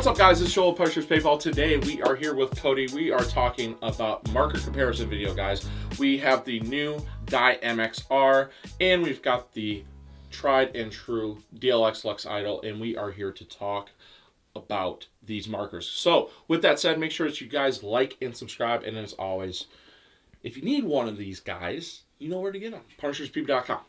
up, guys? It's Joel, Pushers Paintball. Today we are here with Cody. We are talking about marker comparison video, guys. We have the new Dye MXR, and we've got the tried and true DLX Luxe Idol, and we are here to talk about these markers. So, with that said, make sure that you guys like and subscribe, and as always, if you need one of these guys, you know where to get them. PunishersPeep.com.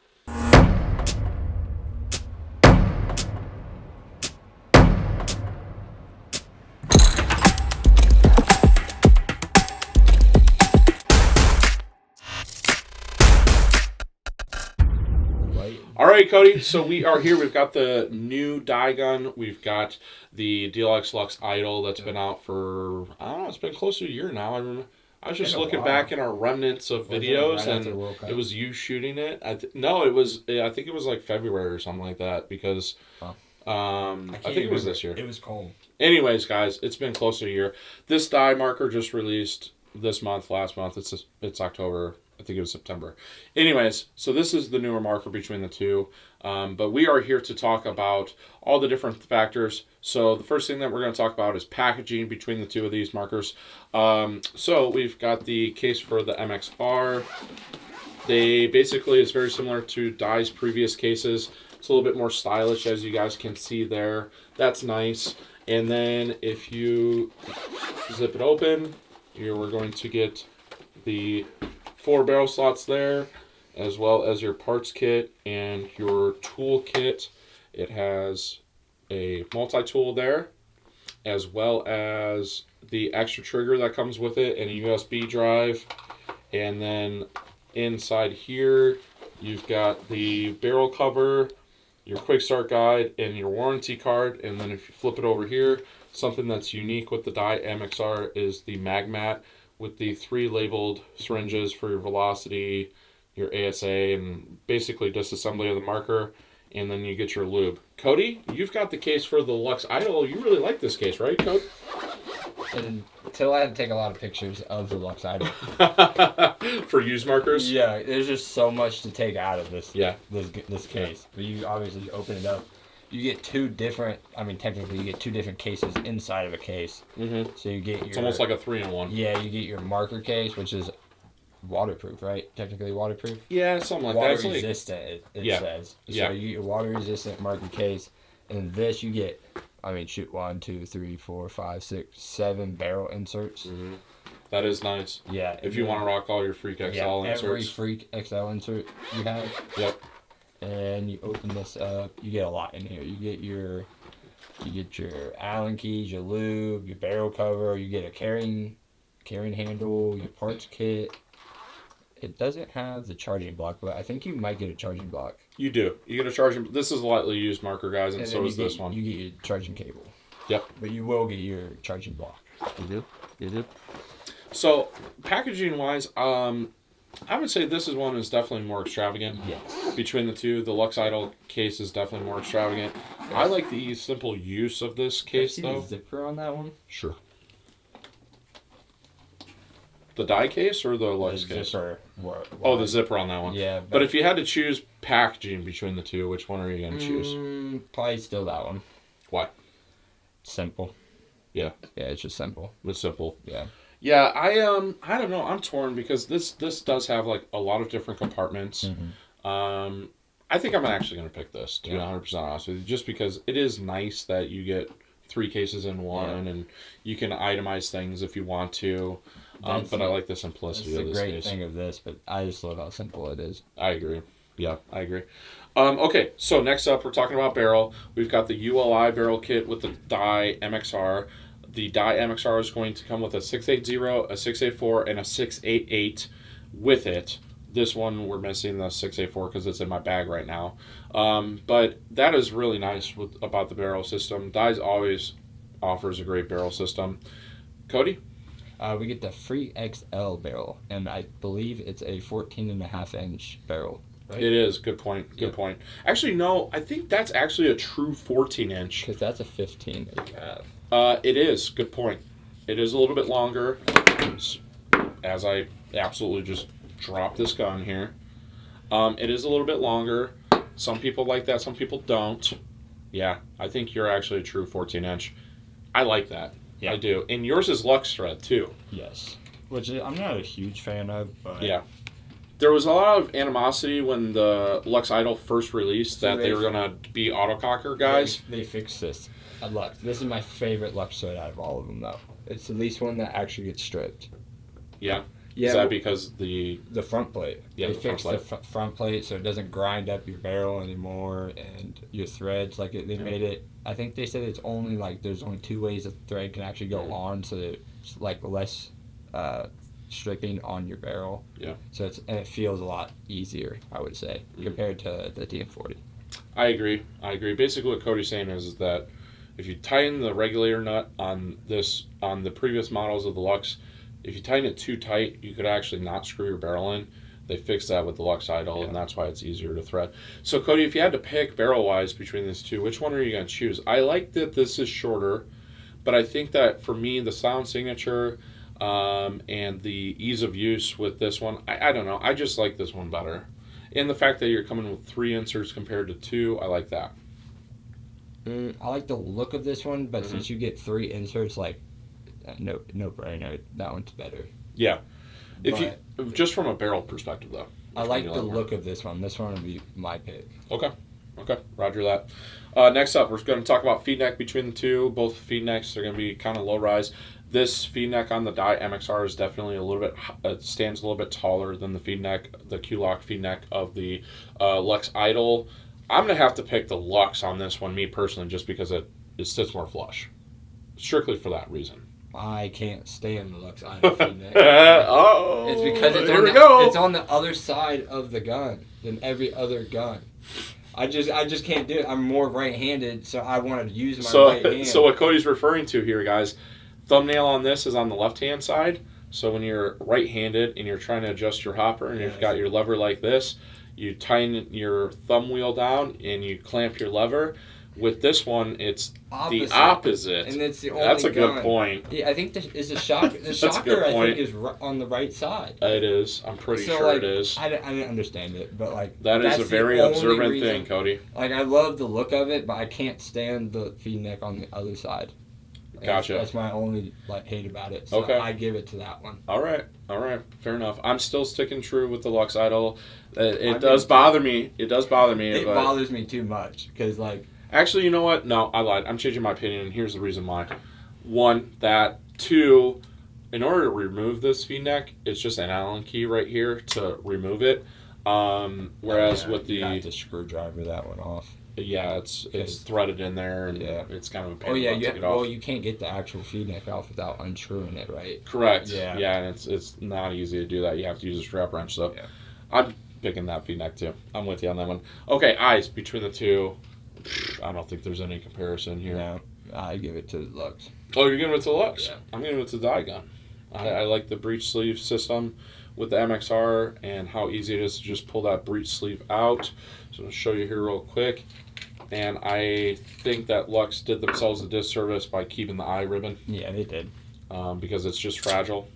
All right, Cody, so we are here. We've got the new dye gun. We've got the DLX Luxe Idol that's been out for, I don't know, it's been close to a year now. I was just looking back in our remnants of videos, and it was you shooting it. I think it was like February or something like that, because I think it was this year. It was cold. Anyways, guys, it's been close to a year. This dye marker just released this month, last month. It's October. I think it was September. Anyways, so this is the newer marker between the two. But we are here to talk about all the different factors. So the first thing that we're going to talk about is packaging between the two of these markers. So we've got the case for the MXR. They basically, it's very similar to Dye's previous cases. It's a little bit more stylish, as you guys can see there. That's nice. And then if you zip it open, we're going to get the 4 barrel slots there, as well as your parts kit and your tool kit. It has a multi-tool there, as well as the extra trigger that comes with it and a USB drive. And then inside here, you've got the barrel cover, your quick start guide, and your warranty card. And then if you flip it over here, something that's unique with the Dye MXR is the mag mat, with the 3 labeled syringes for your velocity, your ASA, and basically disassembly of the marker, and then you get your lube. Cody, you've got the case for the Luxe Idol. You really like this case, right, Cody? Until I had to take a lot of pictures of the Luxe Idol. For used markers? Yeah, there's just so much to take out of this case. But you obviously open it up. You get technically you get 2 different cases inside of a case. Mm-hmm. So you get it's almost like a 3-in-1. Yeah, you get your marker case, which is waterproof, right? Technically waterproof? Yeah, something like water that. Water resistant, it says. So you get your water resistant marker case, and this you get, 1, 2, 3, 4, 5, 6, 7 barrel inserts. Mm-hmm. That is nice. Yeah. If you want to rock all your Freak XL inserts. Every Freak XL insert you have. Yep. And you open this up, you get a lot in here. You get your Allen keys, your lube, your barrel cover, you get a carrying handle, your parts kit. It doesn't have the charging block, but I think you might get a charging block. You do. You get a charging. This is a lightly used marker, guys, and so is this one. You get your charging cable. Yep. But you will get your charging block. You do. So packaging wise, I would say this one is definitely more extravagant. Yes. Between the two, the Luxe Idol case is definitely more extravagant. I like the simple use of this case, though. The zipper on that one? Sure. The Dye case or the Luxe case? Zipper. The zipper on that one. Yeah. But if you had to choose packaging between the two, which one are you going to choose? Probably still that one. Why? Simple. Yeah. Yeah, it's just simple. It's simple. Yeah. Yeah, I don't know. I'm torn because this does have like a lot of different compartments. Mm-hmm. I think I'm actually going to pick this, to be 100% honest with you, just because it is nice that you get 3 cases in one, and you can itemize things if you want to. But I like the simplicity of this case. That's the great thing of this, but I just love how simple it is. I agree. Yeah, I agree. Okay, so next up, we're talking about barrel. We've got the ULI barrel kit with the Dye MXR. The Dye MXR is going to come with a 680, a 684, and a 688 with it. This one, we're missing the 684 because it's in my bag right now. But that is really nice about the barrel system. Dye's always offers a great barrel system. Cody? We get the Freak XL barrel, and I believe it's a 14.5-inch barrel. Right? It is. Good point. Good point. Actually, no, I think that's actually a true 14-inch. Because that's a 15 that you have. It is. Good point. It is a little bit longer, as I absolutely just dropped this gun here. It is a little bit longer. Some people like that, some people don't. Yeah, I think you're actually a true 14-inch. I like that. Yeah. I do. And yours is Luxe thread, too. Yes. Which I'm not a huge fan of, but... Yeah. There was a lot of animosity when the Luxe Idol first released that they were going to be autococker guys. They fixed this at Luxe. This is my favorite Luxe thread out of all of them, though. It's the least one that actually gets stripped. Yeah? Yeah. Is that because the front plate? Yeah, they the fixed front plate. the front plate so it doesn't grind up your barrel anymore and your threads. Like they made it. I think they said it's only like there's only 2 ways a thread can actually go on, so that it's like less stripping on your barrel. Yeah. So it feels a lot easier, I would say, compared to the DM40. I agree. Basically, what Cody's saying is that if you tighten the regulator nut on the previous models of the Luxe, if you tighten it too tight, you could actually not screw your barrel in. They fixed that with the Luxe Idol, and that's why it's easier to thread. So, Cody, if you had to pick barrel-wise between these two, which one are you going to choose? I like that this is shorter, but I think that for me, the sound signature and the ease of use with this one, I don't know. I just like this one better. And the fact that you're coming with 3 inserts compared to 2, I like that. I like the look of this one, but since you get 3 inserts, like, no brainer. That one's better. Yeah. Just from a barrel perspective, though. I like the look of this one. This one would be my pick. Okay. Roger that. Next up, we're going to talk about feed neck between the two. Both feed necks are going to be kind of low rise. This feed neck on the Dye MXR is definitely a little bit, stands a little bit taller than the feed neck, the Q-Lock feed neck of the Luxe Idol. I'm going to have to pick the Luxe on this one, me personally, just because it sits more flush. Strictly for that reason. I can't stand the Luxe Idol feed neck. It's because it's on the other side of the gun than every other gun. I just can't do it. I'm more right-handed, so I want to use my right hand. So what Cody's referring to here, guys, thumbnail on this is on the left-hand side. So when you're right-handed and you're trying to adjust your hopper and you've got your lever like this, you tighten your thumb wheel down and you clamp your lever. With this one, it's the opposite. And it's the only That's a gun. good point. Yeah, I think the shocker. The shocker, I think, is on the right side. It is. I'm pretty sure it is. I didn't understand it, but like that is a very observant thing, Cody. Like I love the look of it, but I can't stand the feed neck on the other side. Gotcha. That's my only hate about it. So I give it to that one. All right. Fair enough. I'm still sticking true with the Luxe Idol. It does bother me. It bothers me too much because like. Actually, you know what? No, I lied. I'm changing my opinion, and here's the reason why. 1, that. 2, in order to remove this feed neck, it's just an Allen key right here to remove it. Whereas with the... You have to screwdriver that one off. Yeah, it's threaded in there, and it's kind of a pain to take it off. Well, you can't get the actual feed neck off without unscrewing it, right? Correct. Yeah, and it's not easy to do that. You have to use a strap wrench, so I'm picking that feed neck, too. I'm with you on that one. Okay, eyes between the two. I don't think there's any comparison here. No, I give it to the Luxe. Oh, you're giving it to the Luxe? Yeah. I'm giving it to the Dye gun. I like the breech sleeve system with the MXR and how easy it is to just pull that breech sleeve out. So I'll show you here real quick. And I think that Luxe did themselves a disservice by keeping the eye ribbon. Yeah, they did. Because it's just fragile.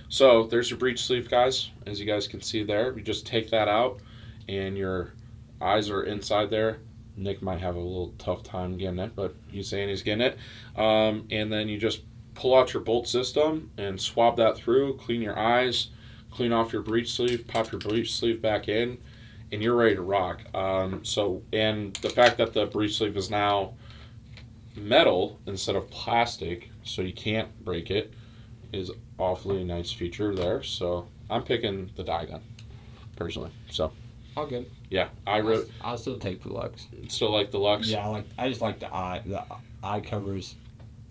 So there's your breech sleeve, guys. As you guys can see there, you just take that out and your eyes are inside there. Nick might have a little tough time getting it, but he's saying he's getting it. And then you just pull out your bolt system and swab that through, clean your eyes, clean off your breech sleeve, pop your breech sleeve back in, and you're ready to rock. And the fact that the breech sleeve is now metal instead of plastic, so you can't break it, is awfully nice feature there. So I'm picking the Dye gun, personally. So. All good. Yeah, I'll still take the Luxe. Still like the Luxe? Yeah, I just like the eye. The eye covers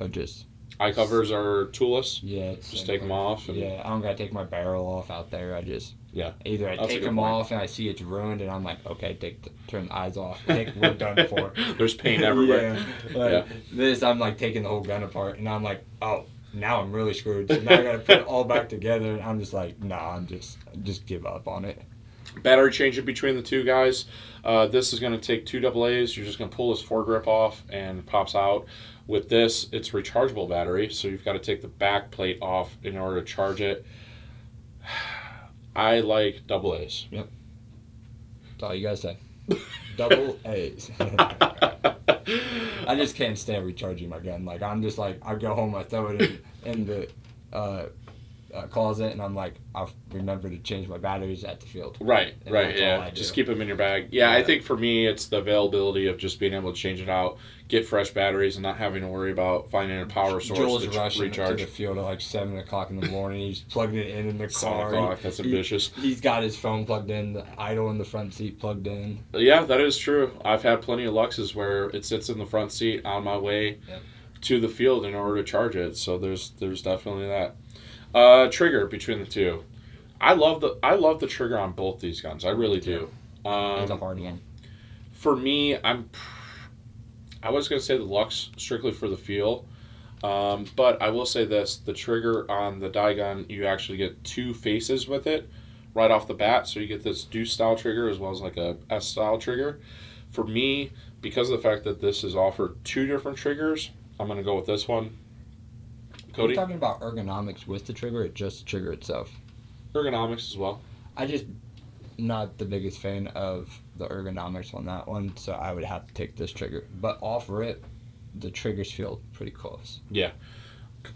are just... Eye covers are toolless? Yeah. Just take them off? And... Yeah, I don't got to take my barrel off out there. I just... Yeah. Either I take them off and I see it's ruined and I'm like, okay, turn the eyes off. We're done for. There's paint everywhere. This, I'm like taking the whole gun apart and I'm like, oh, now I'm really screwed. So now I got to put it all back together and I'm just like, nah, I'm just give up on it. Battery changing between the two, guys. This is going to take 2 AA's. You're just going to pull this foregrip off and it pops out. With this, it's rechargeable battery, so you've got to take the back plate off in order to charge it. I like AA's. Yep. That's all you guys say. Double A's. I just can't stand recharging my gun. Like, I'm just like, I go home, I throw it in the closet, and I'm like, I'll remember to change my batteries at the field. Right, And right, that's all yeah. I do. Just keep them in your bag. Yeah, I think for me, it's the availability of just being able to change it out, get fresh batteries, and not having to worry about finding a power source Joel's to rushing recharge. to the field at like 7 o'clock in the morning. He's plugging it in the 7 car. o'clock, that's ambitious. He's got his phone plugged in, the idle in the front seat plugged in. Yeah, that is true. I've had plenty of Luxes where it sits in the front seat on my way to the field in order to charge it. So there's definitely that. Trigger between the two. I love the trigger on both these guns. I really do. It's a hard one. For me, I was going to say the Luxe strictly for the feel. But I will say this, the trigger on the Dye gun, you actually get 2 faces with it right off the bat. So you get this Deuce style trigger as well as like a S style trigger. For me, because of the fact that this is offered 2 different triggers, I'm going to go with this one. Cody? Are you talking about ergonomics with the trigger or just the trigger itself? Ergonomics as well. I just not the biggest fan of the ergonomics on that one, so I would have to take this trigger. But off rip, the triggers feel pretty close. Yeah.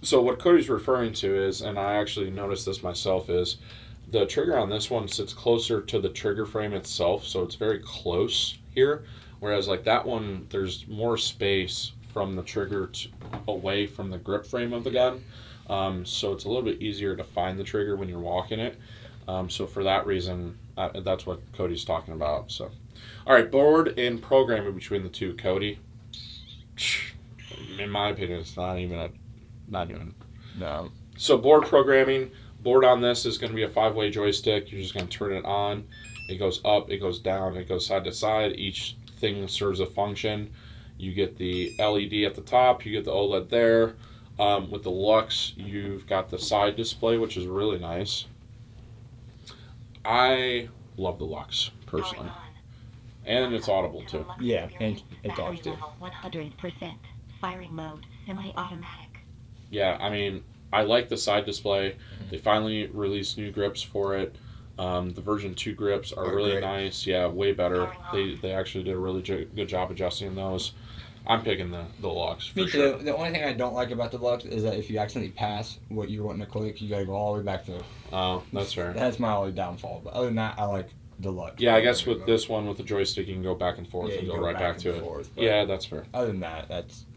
So what Cody's referring to is, and I actually noticed this myself, is the trigger on this one sits closer to the trigger frame itself, so it's very close here. Whereas like that one, there's more space from the trigger away from the grip frame of the gun. So it's a little bit easier to find the trigger when you're walking it. So for that reason, that's what Cody's talking about. So, all right, board and programming between the two, Cody. In my opinion, it's not even. No. So board programming, board on this is going to be a 5-way joystick. You're just going to turn it on. It goes up, it goes down, it goes side to side. Each thing serves a function. You get the LED at the top, you get the OLED there. With the Luxe, you've got the side display, which is really nice. I love the Luxe, personally. And it's audible, too. Yeah, and it does too. 100% firing mode, semi-automatic. Yeah, I mean, I like the side display. They finally released new grips for it. The version 2 grips are really great. nice. Yeah, way better. They actually did a really good job adjusting those. I'm picking the Luxe for Me sure. too. The only thing I don't like about the Luxe is that if you accidentally pass what you're wanting to click, you gotta go all the way back to. Oh, that's fair. That's my only downfall. But other than that, I like the Luxe. Yeah, I guess with this one, with the joystick, you can go back and forth and you go right back to it. forth, but Yeah, that's fair. Other than that,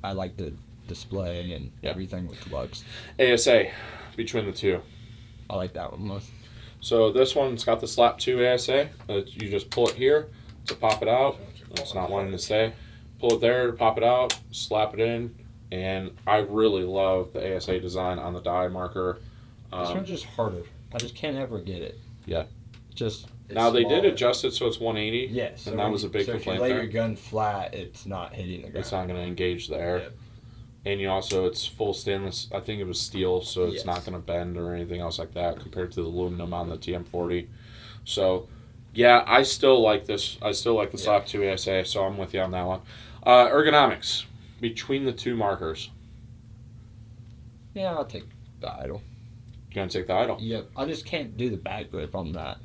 I like the display and Yeah. everything with the Luxe. ASA between the two. I like that one most. So this one's got the slap 2 ASA. You just pull it here to pop it out. It's not wanting to stay. Pull it there to pop it out, slap it in, and I really love the ASA design on the Dye marker. This one's just harder. I just can't ever get it. Yeah. Just it's Now they did smaller. adjust it so it's 180. Yes, and that was a big so complaint if you lay there. your gun flat, it's not hitting the ground. It's not going to engage there. Yep. And you also, it's full stainless. I think it was steel, so it's Yes. not going to bend or anything else like that compared to the aluminum on the TM40. So, yeah, I still like this. I still like the slap 2 ASA, so I'm with you on that one. Ergonomics between the two markers. Yeah, I'll take the Idol. You're going to take the Idol. Yep, I just can't do the back grip on that.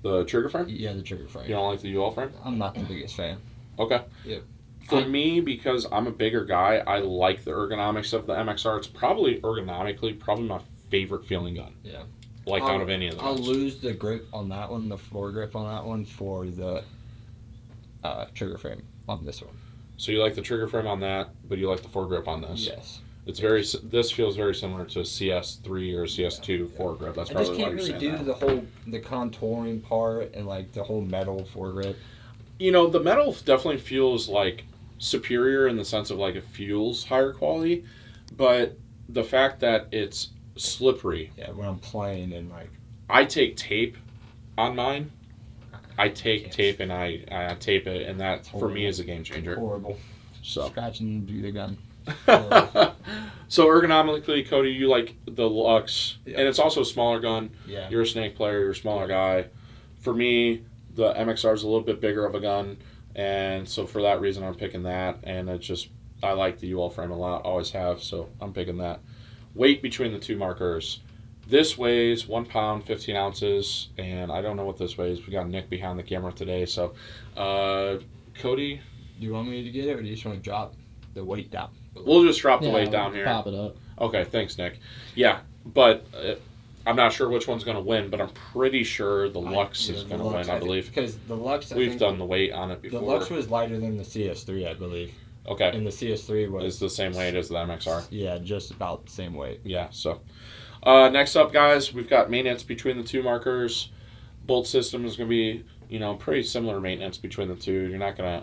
The trigger frame? Yeah, the trigger frame. You don't like the UL frame? I'm not the biggest fan. Okay. Yep. For me, because I'm a bigger guy, I like the ergonomics of the MXR. It's probably ergonomically my favorite feeling gun. Yeah. Out of any of the I'll guns. lose the grip on that one, the floor grip on that one for the trigger frame on this one. So you like the trigger frame on that, but you like the foregrip on this. Yes. It's this feels very similar to a CS3 or a CS2 foregrip. That's I probably just why can't you're really saying do that. the contouring part and like the whole metal foregrip. You know, the metal definitely feels like superior in the sense of like it feels higher quality, but the fact that it's slippery. Yeah, when I'm playing and like. I take tape on mine. I take Yes. tape and I tape it, and that for me Horrible. is a game changer. Horrible. So. Scratching through the gun. So ergonomically, Cody, you like the Luxe, Yeah. and it's also a smaller gun. Yeah. You're a snake player. You're a smaller guy. For me, the MXR is a little bit bigger of a gun, and so for that reason, I'm picking that. And it's just I like the UL frame a lot, always have, so I'm picking that. Weight between the two markers. This weighs 1 pound, 15 ounces, and I don't know what this weighs. We got Nick behind the camera today, so Cody, you want me to get it, or do you just want to drop the weight down? We'll just drop the weight down here. Pop it up. Okay, thanks, Nick. Yeah, but I'm not sure which one's going to win, but I'm pretty sure the Luxe is going to win, I believe. Because the Luxe, We've done the weight on it before. The Luxe was lighter than the CS3, I believe. Okay. And the CS3 was... It's the same weight as the MXR. Yeah, just about the same weight. Yeah, so... next up, guys, we've got maintenance between the two markers. Bolt system is going to be, pretty similar maintenance between the two. You're not going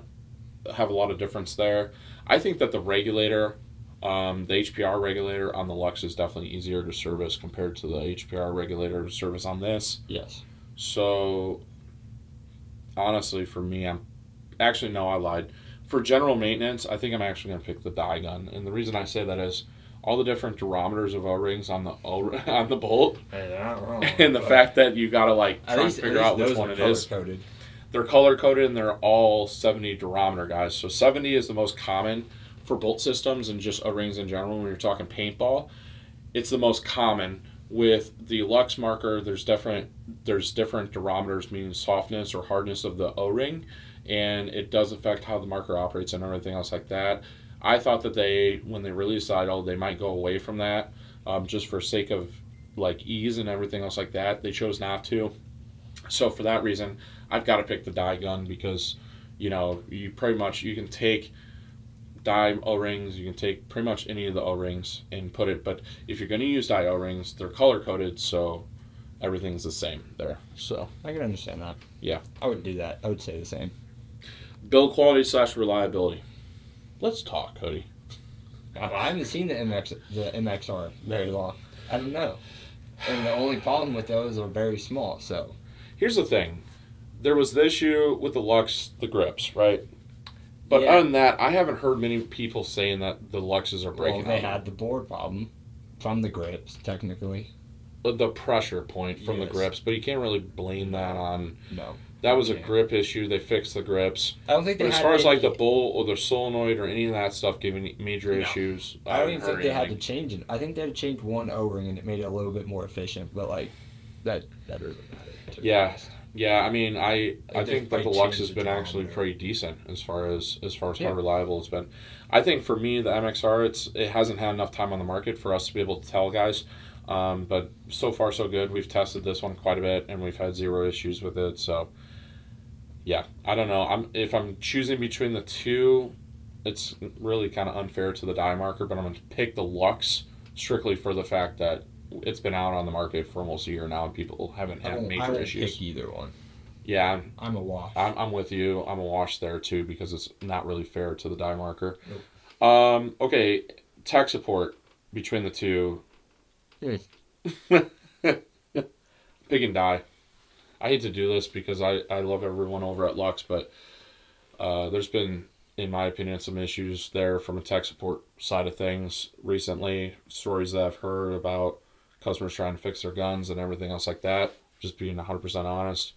to have a lot of difference there. I think that the regulator, the HPR regulator on the Luxe is definitely easier to service compared to the HPR regulator to service on this. Yes. So, honestly, for me, I lied. For general maintenance, I think I'm actually going to pick the Dye gun. And the reason I say that is all the different durometers of O-rings on the bolt. Hey, they're not wrong. And the fact that you got to try and figure out which one it is. Color-coded. They're color-coded and they're all 70 durometer, guys. So 70 is the most common for bolt systems and just O-rings in general when you're talking paintball. It's the most common. With the Luxe marker, there's different durometers, meaning softness or hardness of the O-ring, and it does affect how the marker operates and everything else like that. I thought that when they released the Idol, they might go away from that, just for sake of ease and everything else like that. They chose not to. So for that reason, I've got to pick the Dye gun because, you can take Dye O-rings, you can take pretty much any of the O-rings and put it, but if you're going to use Dye O-rings, they're color-coded, so everything's the same there. So I can understand that. Yeah. I would do that. I would say the same. Build quality / reliability. Let's talk, Cody. I haven't seen the MXR very long. I don't know. And the only problem with those are very small, so. Here's the thing. There was the issue with the Luxe, the grips, right? But Yeah. other than that, I haven't heard many people saying that the Luxes are breaking. Well, they had the board problem from the grips, technically. The pressure point from the Yes. grips, but you can't really blame that on... No. That was a grip issue. They fixed the grips. I don't think they But as had far as any- the bolt or the solenoid or any of that stuff giving major issues, I don't even haven't think heard they had to anything. change it. I think they had to change one O-ring and it made it a little bit more efficient, but that doesn't matter. To be Yeah. honest. Yeah, I mean, I think that the might Luxe change has the been actually durometer. pretty decent as far as how Yeah. reliable it's been. I think for me, the MXR, it hasn't had enough time on the market for us to be able to tell guys. But so far so good. We've tested this one quite a bit and we've had zero issues with it. So yeah, I don't know. If I'm choosing between the two, it's really kind of unfair to the Dye marker, but I'm going to pick the Luxe strictly for the fact that it's been out on the market for almost a year now and people haven't I had won't major issues. pick either one. Yeah, I'm a wash. I'm with you. I'm a wash there too because it's not really fair to the Dye marker. Nope. Okay, tech support between the two. Yes. Picking Dye. I hate to do this because I love everyone over at Luxe, but there's been, in my opinion, some issues there from a tech support side of things recently. Stories that I've heard about customers trying to fix their guns and everything else like that. Just being 100% honest.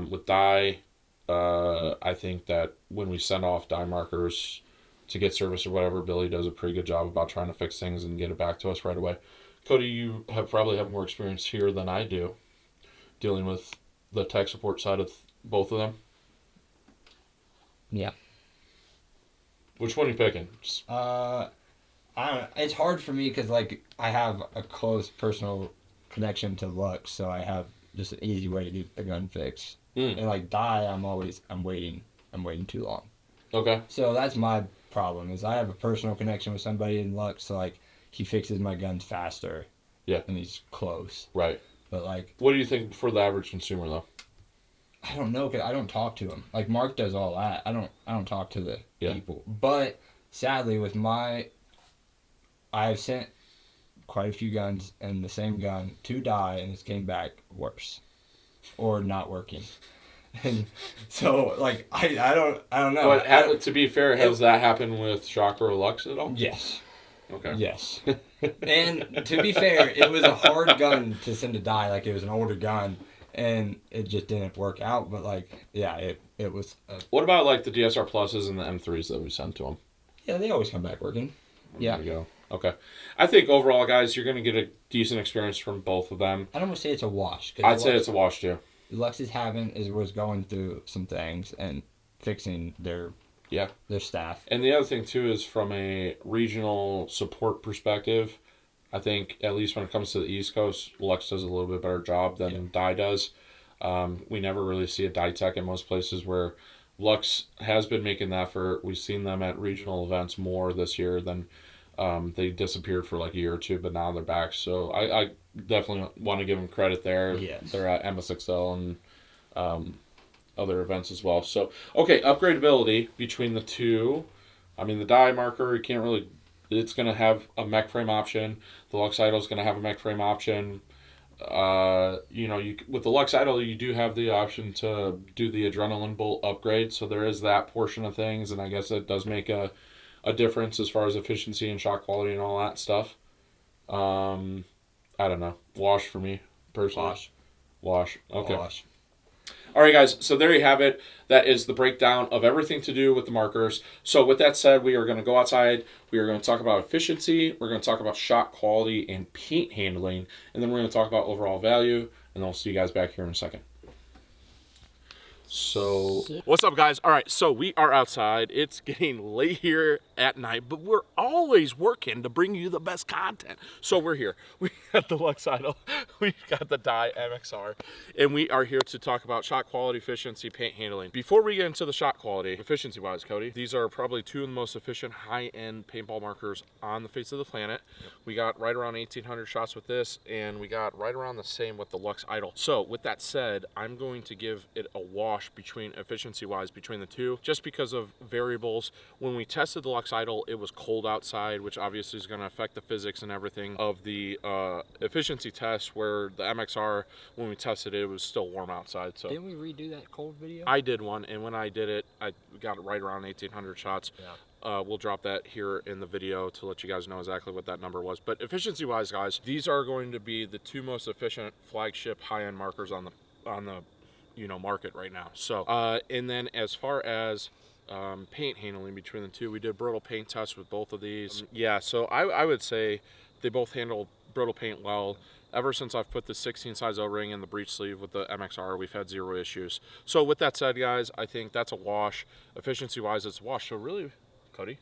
With Dye, I think that when we send off Dye markers to get service or whatever, Billy does a pretty good job about trying to fix things and get it back to us right away. Cody, you probably have more experience here than I do dealing with the tech support side of both of them. Yeah. Which one are you picking? I don't know. It's hard for me because I have a close personal connection to Luxe, so I have just an easy way to get the gun fixed. And Dye, I'm waiting too long. Okay. So that's my problem is I have a personal connection with somebody in Luxe, so he fixes my guns faster. Yeah. And he's close. Right. But what do you think for the average consumer though? I don't know, 'cause I don't talk to him. Mark does all that. I don't talk to the people. But sadly, I've sent quite a few guns and the same gun to Dye, and it's came back worse, or not working. And so I don't know. But to be fair, has that happened with Shocker or Luxe at all? Yes. Okay. Yes. And to be fair, it was a hard gun to send to Dye. It was an older gun, and it just didn't work out. But it was. What about the DSR Pluses and the M3s that we sent to them? Yeah, they always come back working. Yeah. There you go. Okay. I think overall, guys, you're going to get a decent experience from both of them. I'd almost say it's a wash. I'd say it's a wash too. Lux was going through some things and fixing their Yeah. Their staff. And the other thing, too, is from a regional support perspective, I think, at least when it comes to the East Coast, Luxe does a little bit better job than Dye does. We never really see a Dye tech in most places, where Luxe has been making the effort. We've seen them at regional events more this year than they disappeared for like a year or two, but now they're back. So I definitely want to give them credit there. Yes. They're at MSXL and other events as well. So, okay, upgradability between the two. I mean, the Dye marker, you can't really... It's going to have a mech frame option. The Luxe Idol is going to have a mech frame option. With the Luxe Idol, you do have the option to do the adrenaline bolt upgrade, so there is that portion of things, and I guess it does make a difference as far as efficiency and shot quality and all that stuff. I don't know. Wash for me, personally. Wash. Okay. Wash. All right, guys, so there you have it. That is the breakdown of everything to do with the markers. So with that said, we are going to go outside. We are going to talk about efficiency. We're going to talk about shot quality and paint handling. And then we're going to talk about overall value. And then we'll see you guys back here in a second. So, what's up, guys? All right, so we are outside. It's getting late here at night, but we're always working to bring you the best content. So we're here. We got the Luxe Idol. We've got the Dye MXR, and we are here to talk about shot quality, efficiency, paint handling. Before we get into the shot quality, efficiency-wise, Cody, these are probably two of the most efficient high-end paintball markers on the face of the planet. Yep. We got right around 1,800 shots with this, and we got right around the same with the Luxe Idol. So with that said, I'm going to give it a wash between efficiency-wise between the two, just because of variables. When we tested the Luxe Idol, it was cold outside, which obviously is going to affect the physics and everything of the efficiency test, where the MXR, when we tested it, it was still warm outside. So didn't we redo that cold video? I did one, and when I did it, I got it right around 1,800 shots. Yeah. We'll drop that here in the video to let you guys know exactly what that number was. But efficiency-wise, guys, these are going to be the two most efficient flagship high-end markers on the market right now. So and then as far as paint handling between the two, we did brittle paint tests with both of these. Yeah, so I would say they both handle brittle paint well. Ever since I've put the 16 size O-ring in the breech sleeve with the MXR, we've had zero issues. So with that said, guys, I think that's a wash. Efficiency wise, it's a wash. So really, Cody,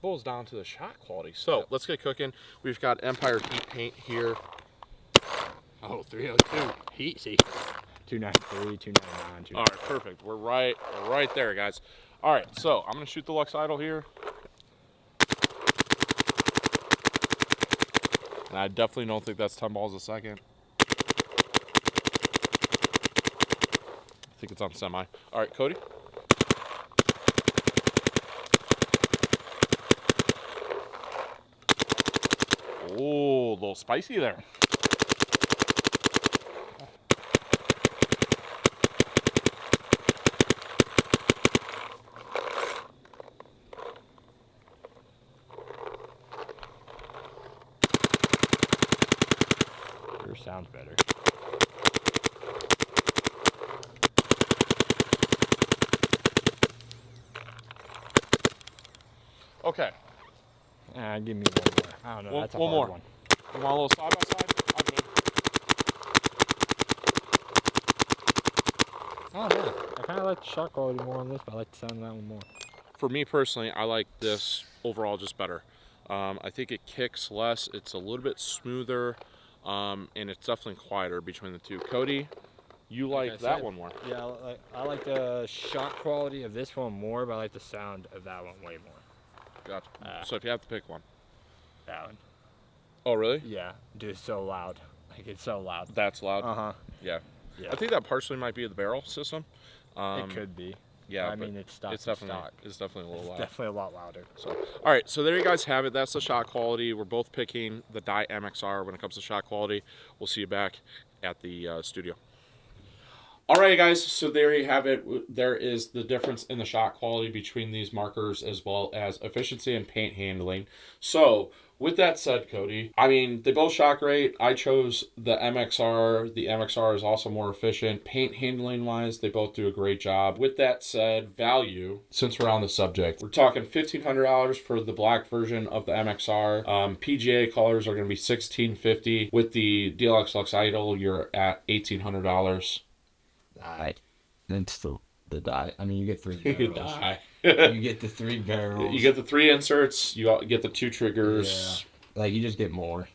boils down to the shot quality. So let's get cooking. We've got Empire heat paint here. Oh, 302 heat, see. 293, 299, All right, perfect. We're right there, guys. All right, so I'm gonna shoot the Luxe Idol here, and I definitely don't think that's 10 balls a second. I think it's on semi. All right, Cody. Oh, a little spicy there. Sounds better. Okay. Give me one more. I don't know. That's a hard one. You want a little side by side? I'm good. Oh, yeah. I kind of like the shot quality more on this, but I like the sound of that one more. For me personally, I like this overall just better. I think it kicks less. It's a little bit smoother. And it's definitely quieter between the two. Cody, you like that one more? Yeah, I like the shot quality of this one more, but I like the sound of that one way more. Gotcha. So if you have to pick one. That one. Oh, really? Yeah. Dude, it's so loud. Like, it's so loud. That's loud? Uh-huh. Yeah. Yeah. I think that partially might be the barrel system. It could be. Yeah, I mean, it's definitely a little loud. Definitely a lot louder. So, all right, so there you guys have it. That's the shot quality. We're both picking the Dye MXR when it comes to shot quality. We'll see you back at the studio. All right, guys, so there you have it. There is the difference in the shot quality between these markers, as well as efficiency and paint handling. So with that said, Cody, I mean, they both shot great. I chose the MXR. The MXR is also more efficient. Paint handling wise, they both do a great job. With that said, value, since we're on the subject, we're talking $1,500 for the black version of the MXR. PGA colors are going to be $1,650. With the DLX Luxe Idol, you're at $1,800. Then still the die. I mean, you get 3 barrels. Die. You get the 3 barrels. You get the 3 inserts. You get the 2 triggers. Yeah. Like, you just get more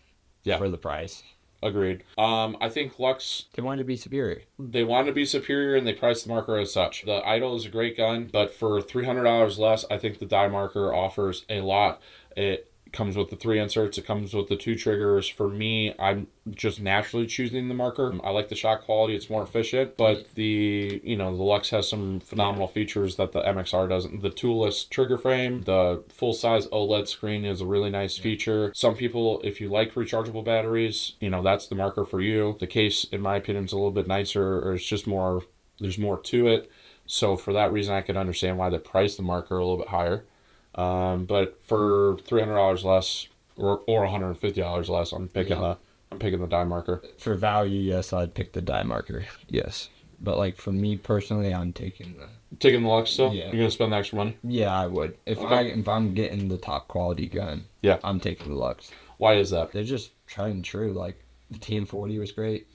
for the price. Agreed. I think Luxe, they wanted to be superior. They wanted to be superior, and they priced the marker as such. The Idol is a great gun, but for $300 less, I think the die marker offers a lot. It comes with the 3 inserts. It comes with the 2 triggers. For me, I'm just naturally choosing the marker. I like the shot quality. It's more efficient, but the Luxe has some phenomenal features that the MXR doesn't. The toolless trigger frame, the full-size OLED screen is a really nice feature. Some people, if you like rechargeable batteries, that's the marker for you. The case, in my opinion, is a little bit nicer, or it's just more, there's more to it. So for that reason, I could understand why they priced the marker a little bit higher. But for $300 less or $150 less, I'm picking the die marker. For value, yes, I'd pick the die marker. Yes. But like for me personally, I'm taking the Luxe still? Yeah. You're gonna spend the extra money? Yeah, I would. If I'm getting the top quality gun, I'm taking the Luxe. Why is that? They're just tried and true. Like the TM40 was great.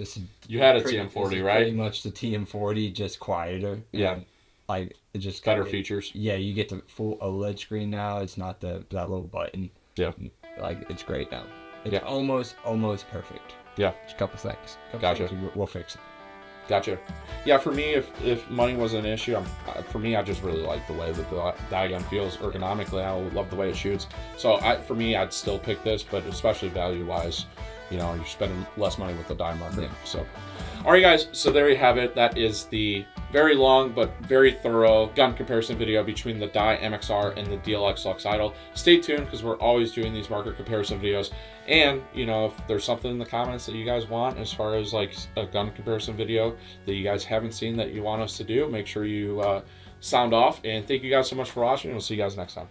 You had a TM40, right? Pretty much the TM40, just quieter. Yeah. Like it just better features. Yeah, you get the full OLED screen now. It's not that little button. Yeah. Like it's great now. It's almost perfect. Yeah. Just a couple seconds. Gotcha. We'll fix it. Gotcha. Yeah, for me, if money wasn't an issue, I just really like the way that the die gun feels ergonomically. I love the way it shoots. So for me, I'd still pick this, but especially value-wise, you're spending less money with the die marker. Yeah. So, all right, guys. So there you have it. That is the very long but very thorough gun comparison video between the Dye MXR and the DLX Luxe Idol. Stay tuned because we're always doing these marker comparison videos. And, if there's something in the comments that you guys want as far as like a gun comparison video that you guys haven't seen that you want us to do, make sure you sound off. And thank you guys so much for watching. We'll see you guys next time.